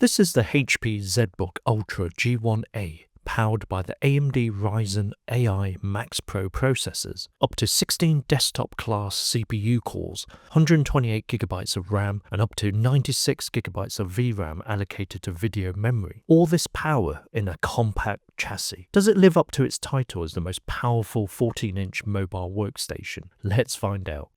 This is the HP ZBook Ultra G1a, powered by the AMD Ryzen AI Max Pro processors, up to 16 desktop-class CPU cores, 128GB of RAM, and up to 96GB of VRAM allocated to video memory. All this power in a compact chassis. Does it live up to its title as the most powerful 14-inch mobile workstation? Let's find out.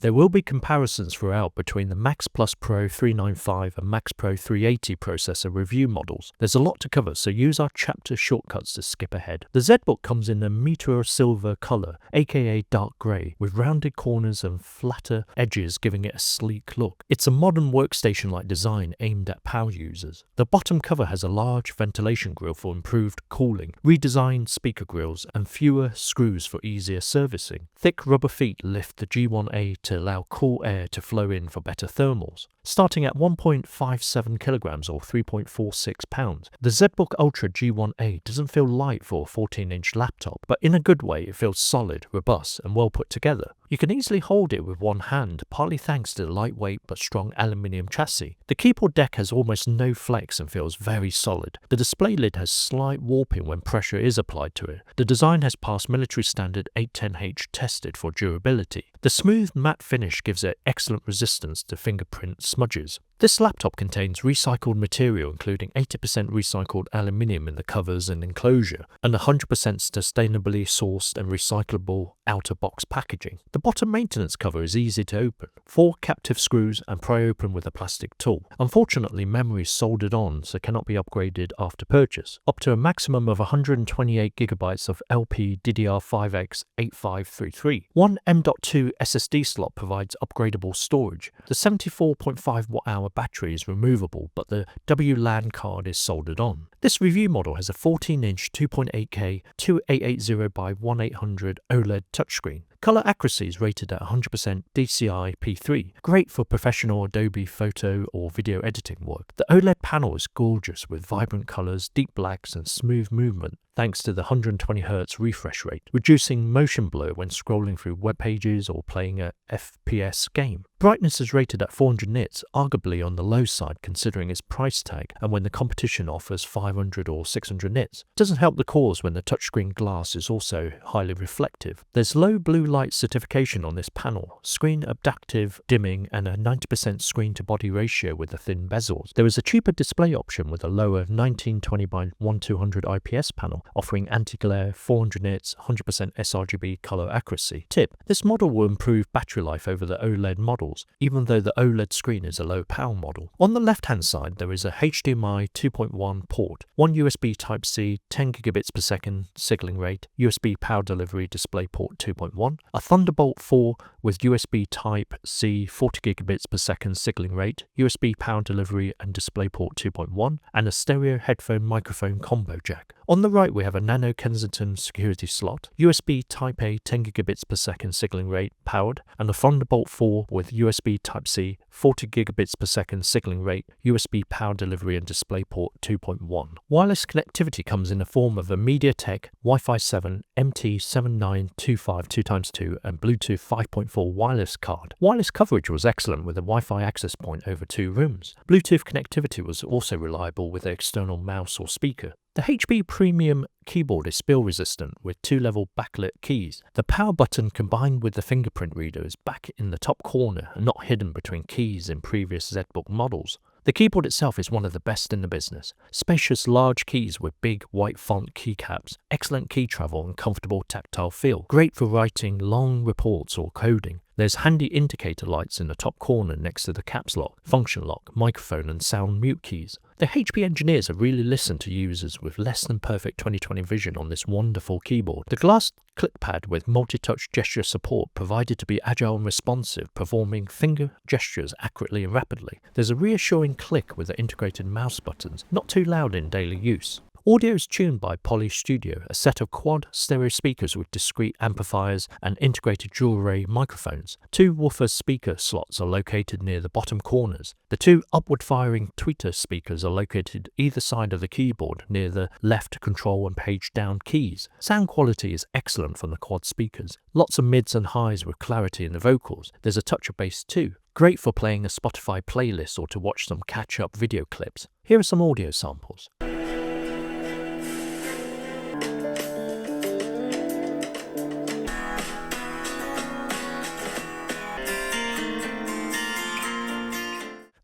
There will be comparisons throughout between the Max Plus Pro 395 and Max Pro 380 processor review models. There's a lot to cover, so use our chapter shortcuts to skip ahead. The ZBook comes in a meteor silver color, aka dark grey, with rounded corners and flatter edges giving it a sleek look. It's a modern workstation-like design aimed at power users. The bottom cover has a large ventilation grille for improved cooling, redesigned speaker grills, and fewer screws for easier servicing. Thick rubber feet lift the G1a to allow cool air to flow in for better thermals. Starting at 1.57 kilograms or 3.46 pounds, the ZBook Ultra G1a doesn't feel light for a 14-inch laptop, but in a good way it feels solid, robust, and well put together. You can easily hold it with one hand, partly thanks to the lightweight but strong aluminium chassis. The keyboard deck has almost no flex and feels very solid. The display lid has slight warping when pressure is applied to it. The design has passed military standard 810H tested for durability. The smooth matte finish gives it excellent resistance to fingerprint smudges. This laptop contains recycled material including 80% recycled aluminium in the covers and enclosure, and 100% sustainably sourced and recyclable outer box packaging. The bottom maintenance cover is easy to open. 4 captive screws and pry open with a plastic tool. Unfortunately, memory is soldered on, so cannot be upgraded after purchase. Up to a maximum of 128GB of LPDDR5x-8533. One M.2 SSD slot provides upgradable storage. The 74.5 watt-hour battery is removable, but the WLAN card is soldered on. This review model has a 14-inch 2.8K 2880x1800 OLED touchscreen. Color accuracy is rated at 100% DCI-P3, great for professional Adobe photo or video editing work. The OLED panel is gorgeous with vibrant colors, deep blacks, and smooth movement, thanks to the 120Hz refresh rate, reducing motion blur when scrolling through web pages or playing a FPS game. Brightness is rated at 400 nits, arguably on the low side considering its price tag and when the competition offers 500 or 600 nits. Doesn't help the cause when the touchscreen glass is also highly reflective. There's low blue light certification on this panel, screen adaptive dimming, and a 90% screen to body ratio with the thin bezels. There is a cheaper display option with a lower 1920x1200 IPS panel offering anti-glare, 400 nits, 100% sRGB color accuracy. Tip: this model will improve battery life over the OLED models, even though the OLED screen is a low power model. On the left hand side there is a HDMI 2.1 port, one USB Type-C 10GB per second signaling rate, USB power delivery DisplayPort 2.1, a Thunderbolt 4 with USB Type-C 40GB per second signaling rate, USB power delivery and DisplayPort 2.1, and a stereo headphone microphone combo jack. On the right we have a Nano Kensington security slot, USB Type-A 10GB per second signaling rate powered, and a Thunderbolt 4 with USB Type-C 40GB per second signaling rate, USB power delivery and DisplayPort 2.1. Wireless connectivity comes in the form of a MediaTek Wi-Fi 7 MT7925 2x2 and Bluetooth 5.4 wireless card. Wireless coverage was excellent with a Wi-Fi access point over 2 rooms. Bluetooth connectivity was also reliable with an external mouse or speaker. The HP Premium keyboard is spill resistant with 2-level backlit keys. The power button combined with the fingerprint reader is back in the top corner and not hidden between keys in previous ZBook models. The keyboard itself is one of the best in the business. Spacious large keys with big white font keycaps, excellent key travel and comfortable tactile feel. Great for writing long reports or coding. There's handy indicator lights in the top corner next to the caps lock, function lock, microphone and sound mute keys. The HP engineers have really listened to users with less than perfect 20/20 vision on this wonderful keyboard. The glass clickpad with multi-touch gesture support provided to be agile and responsive, performing finger gestures accurately and rapidly. There's a reassuring click with the integrated mouse buttons, not too loud in daily use. Audio is tuned by Poly Studio, a set of quad stereo speakers with discrete amplifiers and integrated dual-array microphones. 2 woofer speaker slots are located near the bottom corners. The 2 upward-firing tweeter speakers are located either side of the keyboard near the left control and page down keys. Sound quality is excellent from the quad speakers. Lots of mids and highs with clarity in the vocals. There's a touch of bass too. Great for playing a Spotify playlist or to watch some catch-up video clips. Here are some audio samples.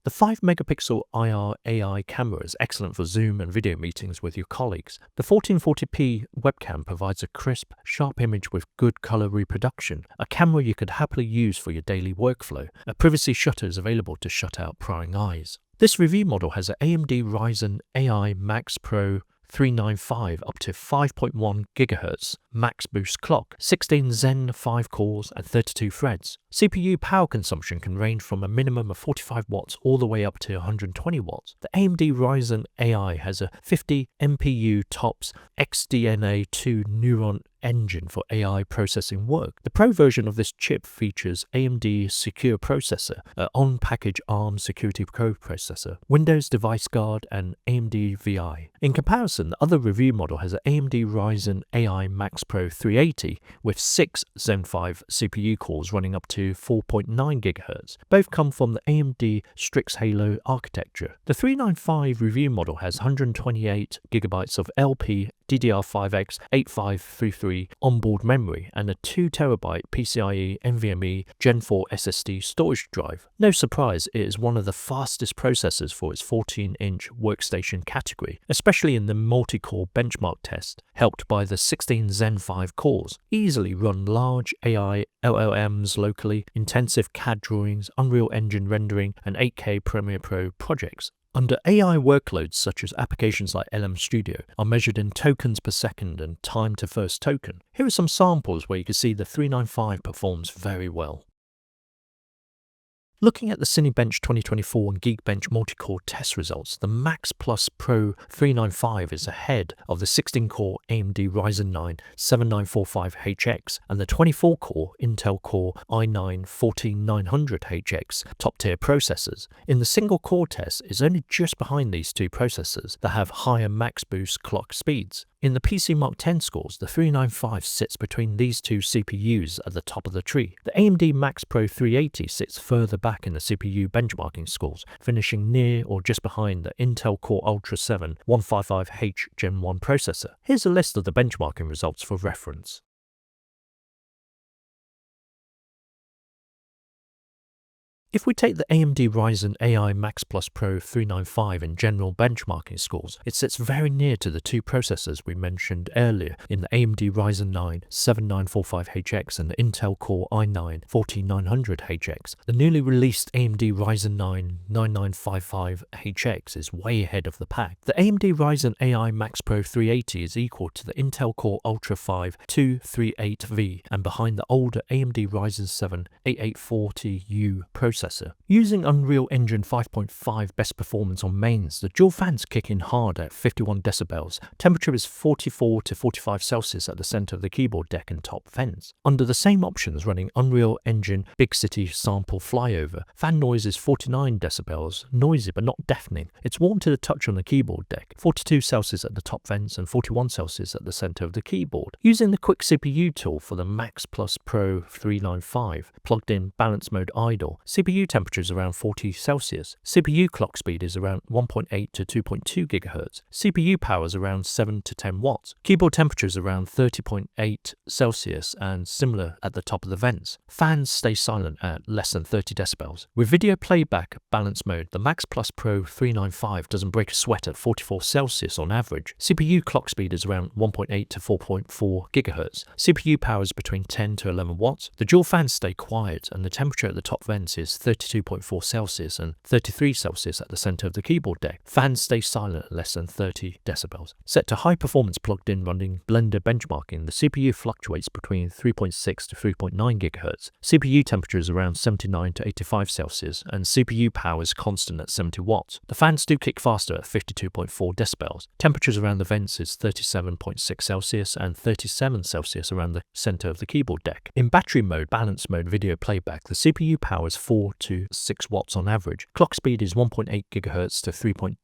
The 5-megapixel IR AI camera is excellent for Zoom and video meetings with your colleagues. The 1440p webcam provides a crisp, sharp image with good color reproduction, a camera you could happily use for your daily workflow. A privacy shutter is available to shut out prying eyes. This review model has an AMD Ryzen AI Max Pro 395 up to 5.1 GHz max boost clock, 16 Zen 5 cores and 32 threads. CPU power consumption can range from a minimum of 45 watts all the way up to 120 watts. The AMD Ryzen AI has a 50 MPU TOPS XDNA2 neuron engine for AI processing work. The Pro version of this chip features AMD Secure Processor, an on-package ARM security co-processor, Windows Device Guard and AMD VI. In comparison, the other review model has an AMD Ryzen AI Max Pro 380 with 6 Zen 5 CPU cores running up to 4.9 GHz. Both come from the AMD Strix Halo architecture. The 395 review model has 128 GB of LPDDR5x-8533 onboard memory and a 2TB PCIe NVMe Gen4 SSD storage drive. No surprise, it is one of the fastest processors for its 14-inch workstation category, especially in the multi-core benchmark test, helped by the 16 Zen 5 cores. Easily run large AI LLMs locally, intensive CAD drawings, Unreal Engine rendering, and 8K Premiere Pro projects. Under AI workloads such as applications like LM Studio are measured in tokens per second and time to first token. Here are some samples where you can see the 395 performs very well. Looking at the Cinebench 2024 and Geekbench multi-core test results, the Max Plus Pro 395 is ahead of the 16-core AMD Ryzen 9 7945HX and the 24-core Intel Core i9-14900HX top-tier processors. In the single-core test, it's only just behind these two processors that have higher max boost clock speeds. In the PC Mark 10 scores, the 395 sits between these two CPUs at the top of the tree. The AMD Max Pro 380 sits further back in the CPU benchmarking scores, finishing near or just behind the Intel Core Ultra 7 155H Gen 1 processor. Here's a list of the benchmarking results for reference. If we take the AMD Ryzen AI Max Plus Pro 395 in general benchmarking scores, it sits very near to the two processors we mentioned earlier in the AMD Ryzen 9 7945HX and the Intel Core i9-14900HX. The newly released AMD Ryzen 9 9955HX is way ahead of the pack. The AMD Ryzen AI Max Pro 380 is equal to the Intel Core Ultra 5 238V and behind the older AMD Ryzen 7 8840U processor. Using Unreal Engine 5.5 best performance on mains, the dual fans kick in hard at 51 decibels. Temperature is 44 to 45 Celsius at the center of the keyboard deck and top vents. Under the same options running Unreal Engine Big City Sample Flyover, fan noise is 49 decibels, noisy but not deafening. It's warm to the touch on the keyboard deck, 42 Celsius at the top vents and 41 Celsius at the center of the keyboard. Using the Quick CPU tool for the Max Plus Pro 395, plugged in balance mode idle, CPU temperature is around 40 Celsius. CPU clock speed is around 1.8 to 2.2 GHz. CPU power is around 7 to 10 watts. Keyboard temperature is around 30.8 Celsius and similar at the top of the vents. Fans stay silent at less than 30 decibels. With video playback balance mode, the Max Plus Pro 395 doesn't break a sweat at 44 Celsius on average. CPU clock speed is around 1.8 to 4.4 GHz. CPU power is between 10 to 11 watts. The dual fans stay quiet and the temperature at the top vents is 32.4 Celsius and 33 Celsius at the center of the keyboard deck. Fans stay silent at less than 30 decibels. Set to high performance plugged in running blender benchmarking, the CPU fluctuates between 3.6 to 3.9 GHz. CPU temperature is around 79 to 85 Celsius and CPU power is constant at 70 watts. The fans do kick faster at 52.4 decibels. Temperatures around the vents is 37.6 Celsius and 37 Celsius around the center of the keyboard deck. In battery mode, balance mode video playback, the CPU power is 4 to 6 watts on average. Clock speed is 1.8 GHz to 3.26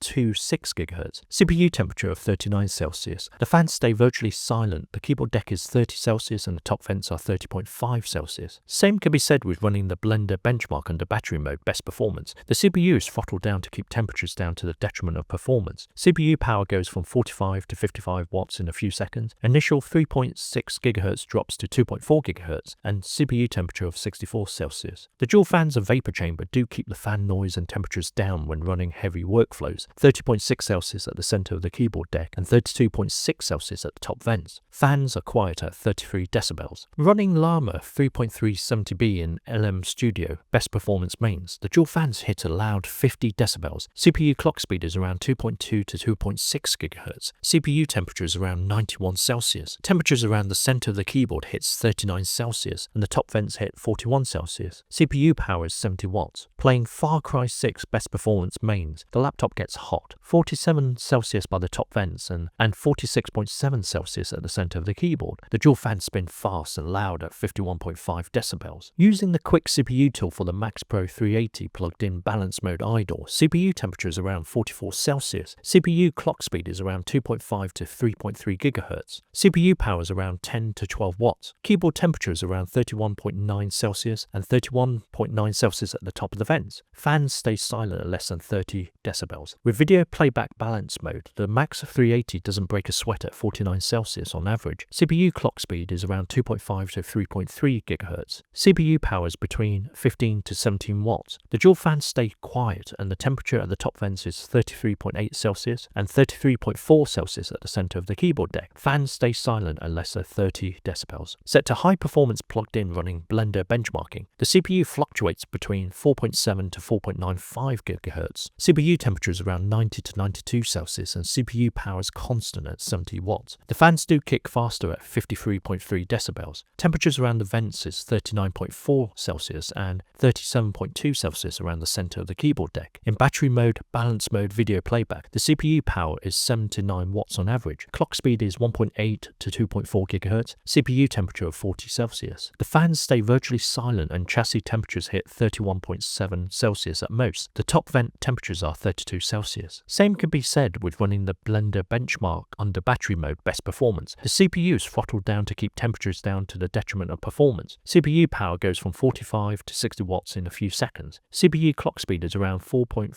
GHz. CPU temperature of 39 Celsius. The fans stay virtually silent. The keyboard deck is 30 Celsius and the top vents are 30.5 Celsius. Same can be said with running the blender benchmark under battery mode best performance. The CPU is throttled down to keep temperatures down to the detriment of performance. CPU power goes from 45 to 55 watts in a few seconds. Initial 3.6 GHz drops to 2.4 GHz and CPU temperature of 64 Celsius. The dual fans and vapor chamber do keep the fan noise and temperatures down when running heavy workflows. 30.6 Celsius at the center of the keyboard deck and 32.6 Celsius at the top vents. Fans are quiet at 33 decibels. Running Llama 3.370B in LM Studio best performance mains, the dual fans hit a loud 50 decibels. CPU clock speed is around 2.2 to 2.6 GHz. CPU temperature is around 91 Celsius. Temperatures around the center of the keyboard hits 39 Celsius and the top vents hit 41 Celsius. CPU power is 70 watts. Playing Far Cry 6 best performance mains, the laptop gets hot, 47 Celsius by the top vents and 46.7 Celsius at the center of the keyboard. The dual fans spin fast and loud at 51.5 decibels. Using the quick CPU tool for the Max Pro 380 plugged in balance mode idle, CPU temperature is around 44 Celsius. CPU clock speed is around 2.5 to 3.3 GHz. CPU power is around 10 to 12 watts. Keyboard temperature is around 31.9 Celsius and 31.9 Celsius at the top of the vents. Fans stay silent at less than 30 decibels. With video playback balance mode, the Max 380 doesn't break a sweat at 49 Celsius on average. CPU clock speed is around 2.5 to 3.3 GHz. CPU power is between 15 to 17 watts. The dual fans stay quiet and the temperature at the top vents is 33.8 Celsius and 33.4 Celsius at the center of the keyboard deck. Fans stay silent at less than 30 decibels. Set to high performance plugged in running blender benchmarking, the CPU fluctuates between 4.7 to 4.95 GHz. CPU temperature is around 90 to 92 Celsius and CPU power is constant at 70 watts. The fans do kick faster at 53.3 decibels. Temperatures around the vents is 39.4 Celsius and 37.2 Celsius around the center of the keyboard deck. In battery mode, balance mode video playback, the CPU power is 79 watts on average. Clock speed is 1.8 to 2.4 GHz. CPU temperature of 40 Celsius. The fans stay virtually silent and chassis temperatures hit 31.7 Celsius at most. The top vent temperatures are 32 Celsius. Same can be said with running the blender benchmark under battery mode best performance. The CPU is throttled down to keep temperatures down to the detriment of performance. CPU power goes from 45 to 60 watts in a few seconds. CPU clock speed is around 4.45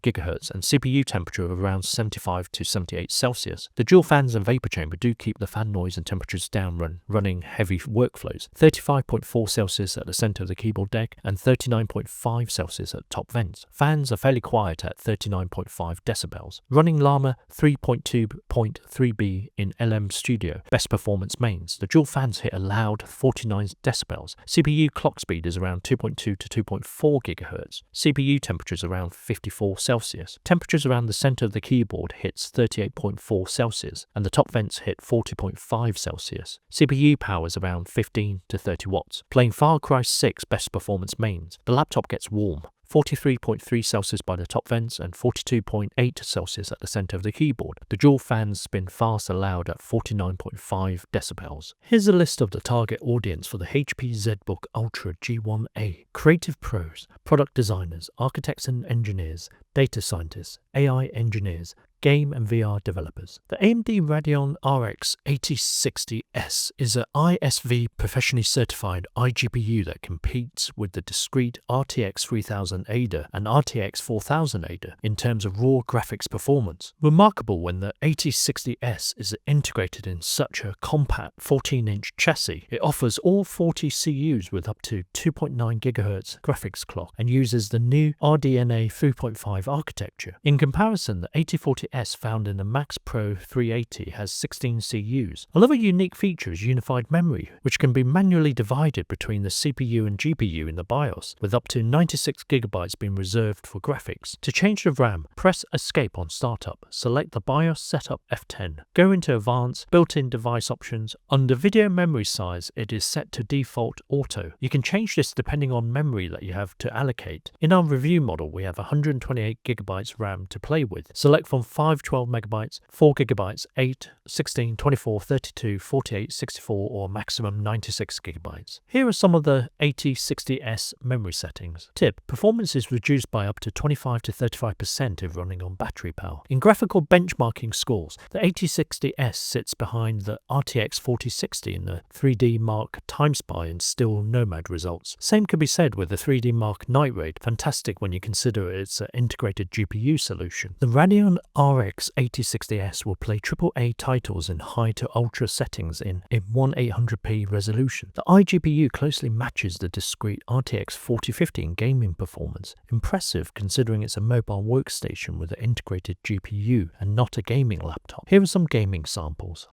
GHz and CPU temperature of around 75 to 78 Celsius. The dual fans and vapor chamber do keep the fan noise and temperatures down when running heavy workflows. 35.4 Celsius at the center of the keyboard deck and 39.5 Celsius at top vents. Fans are fairly quiet at 39.5 decibels. Running Llama 3.2.3B in LM Studio best performance mains, the dual fans hit a loud 49 decibels. CPU clock speed is around 2.2 to 2.4 GHz. CPU temperatures around 54 Celsius. Temperatures around the center of the keyboard hits 38.4 Celsius and the top vents hit 40.5 Celsius. CPU power is around 15 to 30 watts. Playing Far Cry 6 best performance mains, the laptop gets warm. 43.3 Celsius by the top vents and 42.8 Celsius at the center of the keyboard. The dual fans spin fast and loud at 49.5 decibels. Here's a list of the target audience for the HP ZBook Ultra G1a. Creative pros, product designers, architects and engineers, data scientists, AI engineers, game and VR developers. The AMD Radeon RX 8060S is an ISV professionally certified iGPU that competes with the discrete RTX 3000 Ada and RTX 4000 Ada in terms of raw graphics performance. Remarkable when the 8060S is integrated in such a compact 14-inch chassis. It offers all 40 CUs with up to 2.9 GHz graphics clock and uses the new RDNA 3.5 architecture. In comparison, the 8040 8060S found in the Max Pro 380 has 16 CUs. Another unique feature is unified memory, which can be manually divided between the CPU and GPU in the BIOS, with up to 96GB being reserved for graphics. To change the RAM, press Escape on startup, select the BIOS setup F10, go into Advanced, built-in device options. Under video memory size, it is set to default auto. You can change this depending on memory that you have to allocate. In our review model, we have 128GB RAM to play with. Select from 5 12MB, 4GB, 8, 16, 24, 32, 48, 64 or maximum 96GB. Here are some of the 8060S memory settings. Tip: performance is reduced by up to 25 to 35% if running on battery power. In graphical benchmarking scores, the 8060S sits behind the RTX 4060 in the 3D Mark Time Spy and Still Nomad results. Same could be said with the 3D Mark Night Raid, fantastic when you consider it's an integrated GPU solution. The Radeon RX 8060S will play AAA titles in high to ultra settings in 1800p resolution. The iGPU closely matches the discrete RTX 4050 in gaming performance. Impressive considering it's a mobile workstation with an integrated GPU and not a gaming laptop. Here are some gaming samples.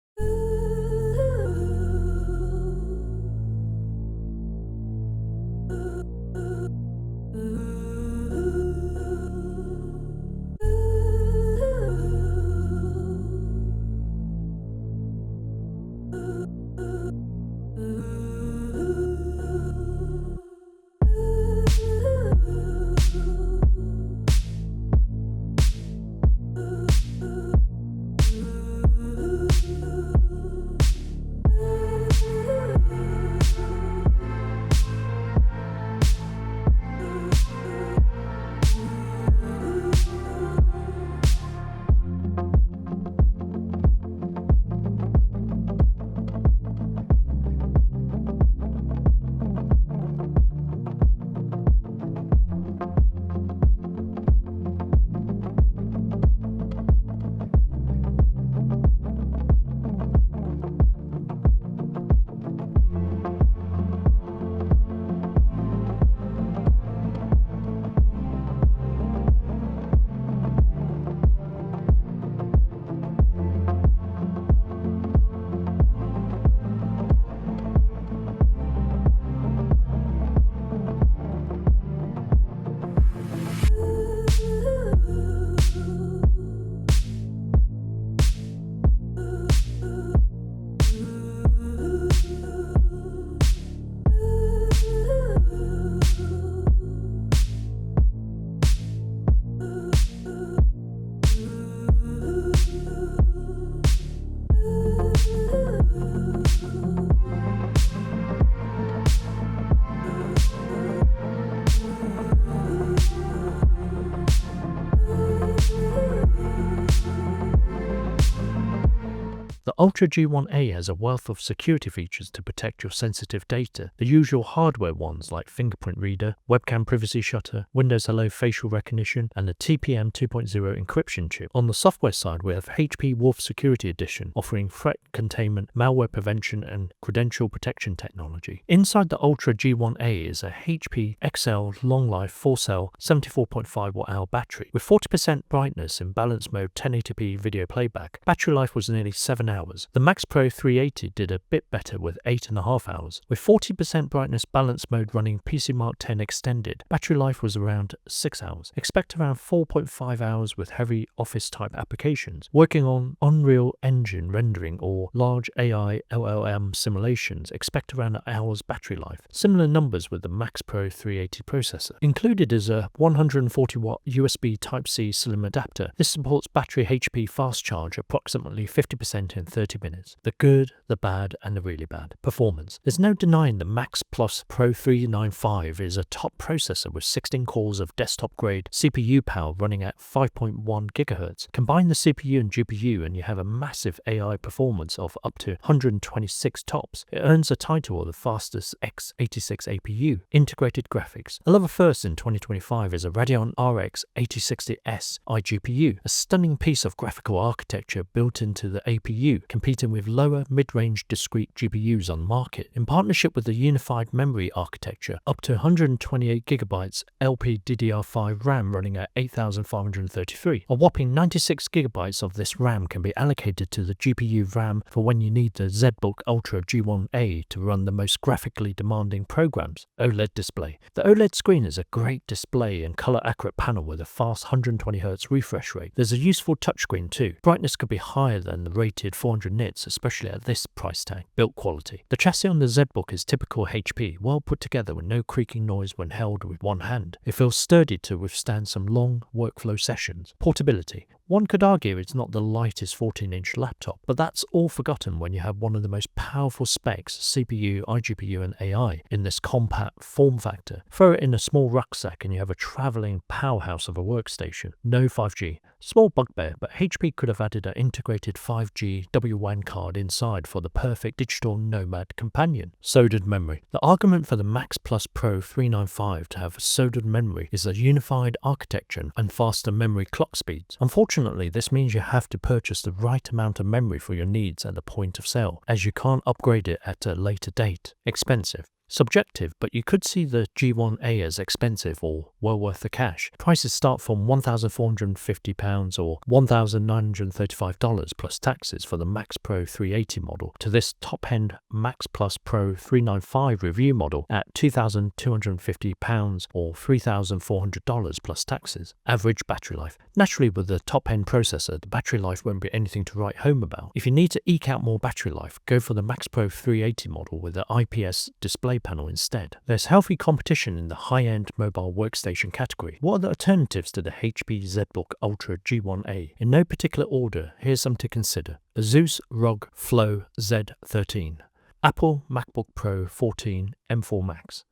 The Ultra G1a has a wealth of security features to protect your sensitive data. The usual hardware ones like fingerprint reader, webcam privacy shutter, Windows Hello facial recognition, and the TPM 2.0 encryption chip. On the software side, we have HP Wolf Security Edition, offering threat containment, malware prevention, and credential protection technology. Inside the Ultra G1a is a HP XL Long Life 4-cell 74.5 Wh battery with 40% brightness in balance mode 1080p video playback. Battery life was nearly 7 hours. The Max Pro 380 did a bit better with 8.5 hours. With 40% brightness balance mode running PC Mark 10 extended, battery life was around 6 hours. Expect around 4.5 hours with heavy office type applications. Working on Unreal Engine rendering or large AI LLM simulations, expect around an hour's battery life. Similar numbers with the Max Pro 380 processor. Included is a 140-watt USB Type-C slim adapter. This supports battery HP fast charge approximately 50% in 30 minutes. The good, the bad, and the really bad. Performance. There's no denying the Max Plus Pro 395 is a top processor with 16 cores of desktop-grade CPU power running at 5.1 GHz. Combine the CPU and GPU and you have a massive AI performance of up to 126 TOPS. It earns the title of the fastest x86 APU. Integrated graphics. Another first in 2025 is a Radeon RX 8060S iGPU, a stunning piece of graphical architecture built into the APU. competing with lower mid-range discrete GPUs on the market. In partnership with the unified memory architecture, up to 128GB LPDDR5 RAM running at 8533. A whopping 96GB of this RAM can be allocated to the GPU RAM for when you need the ZBook Ultra G1a to run the most graphically demanding programs. OLED display. The OLED screen is a great display and color-accurate panel with a fast 120Hz refresh rate. There's a useful touchscreen too. Brightness could be higher than the rated 400 nits, especially at this price tag. Build quality. The chassis on the ZBook is typical HP, well put together with no creaking noise when held with one hand. It feels sturdy to withstand some long workflow sessions. Portability. One could argue it's not the lightest 14-inch laptop, but that's all forgotten when you have one of the most powerful specs, CPU, iGPU and AI, in this compact form factor. Throw it in a small rucksack and you have a travelling powerhouse of a workstation. No 5G. Small bugbear, but HP could have added an integrated 5G WWAN card inside for the perfect digital nomad companion. Soldered memory. The argument for the Max Plus Pro 395 to have soldered memory is a unified architecture and faster memory clock speeds. Unfortunately, this means you have to purchase the right amount of memory for your needs at the point of sale, as you can't upgrade it at a later date. Expensive. Subjective, but you could see the G1a as expensive or well worth the cash. Prices start from £1,450 or $1,935 plus taxes for the Max Pro 380 model to this top-end Max Plus Pro 395 review model at £2,250 or $3,400 plus taxes. Average battery life. Naturally, with the top-end processor, the battery life won't be anything to write home about. If you need to eke out more battery life, go for the Max Pro 380 model with the IPS display panel instead. There's healthy competition in the high-end mobile workstation category. What are the alternatives to the HP ZBook Ultra G1a? In no particular order, here's some to consider. Asus ROG Flow Z13, Apple MacBook Pro 14 M4 Max,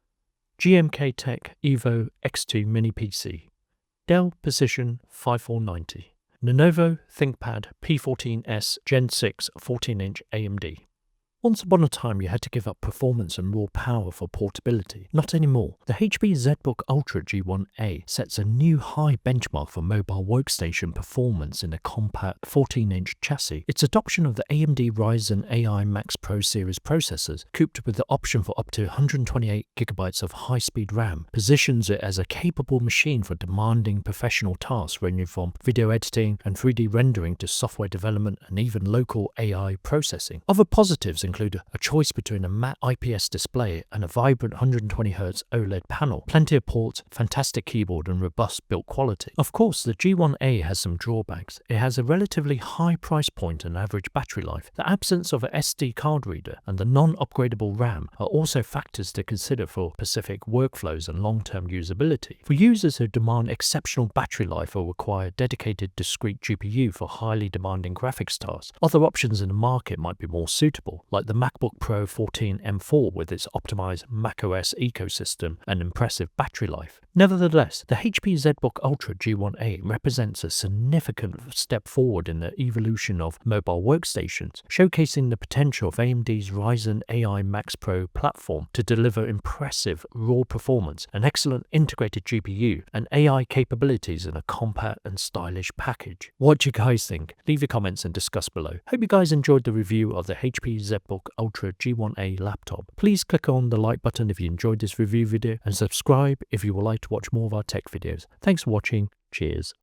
GMK Tech Evo X2 Mini PC, Dell Precision 5490, Lenovo ThinkPad P14S Gen 6 14-inch AMD. Once upon a time, you had to give up performance and raw power for portability. Not anymore. The HP ZBook Ultra G1a sets a new high benchmark for mobile workstation performance in a compact 14-inch chassis. Its adoption of the AMD Ryzen AI Max Pro series processors, couped with the option for up to 128GB of high-speed RAM, positions it as a capable machine for demanding professional tasks ranging from video editing and 3D rendering to software development and even local AI processing. Other positives include a choice between a matte IPS display and a vibrant 120Hz OLED panel, plenty of ports, fantastic keyboard and robust build quality. Of course, the G1a has some drawbacks. It has a relatively high price point and average battery life. The absence of an SD card reader and the non-upgradable RAM are also factors to consider for specific workflows and long-term usability. For users who demand exceptional battery life or require dedicated discrete GPU for highly demanding graphics tasks, other options in the market might be more suitable, like the MacBook Pro 14 M4 with its optimized macOS ecosystem and impressive battery life. Nevertheless, the HP ZBook Ultra G1a represents a significant step forward in the evolution of mobile workstations, showcasing the potential of AMD's Ryzen AI Max Pro platform to deliver impressive raw performance, an excellent integrated GPU, and AI capabilities in a compact and stylish package. What do you guys think? Leave your comments and discuss below. Hope you guys enjoyed the review of the HP ZBook Ultra G1a laptop. Please click on the like button if you enjoyed this review video and subscribe if you would like to watch more of our tech videos. Thanks for watching. Cheers.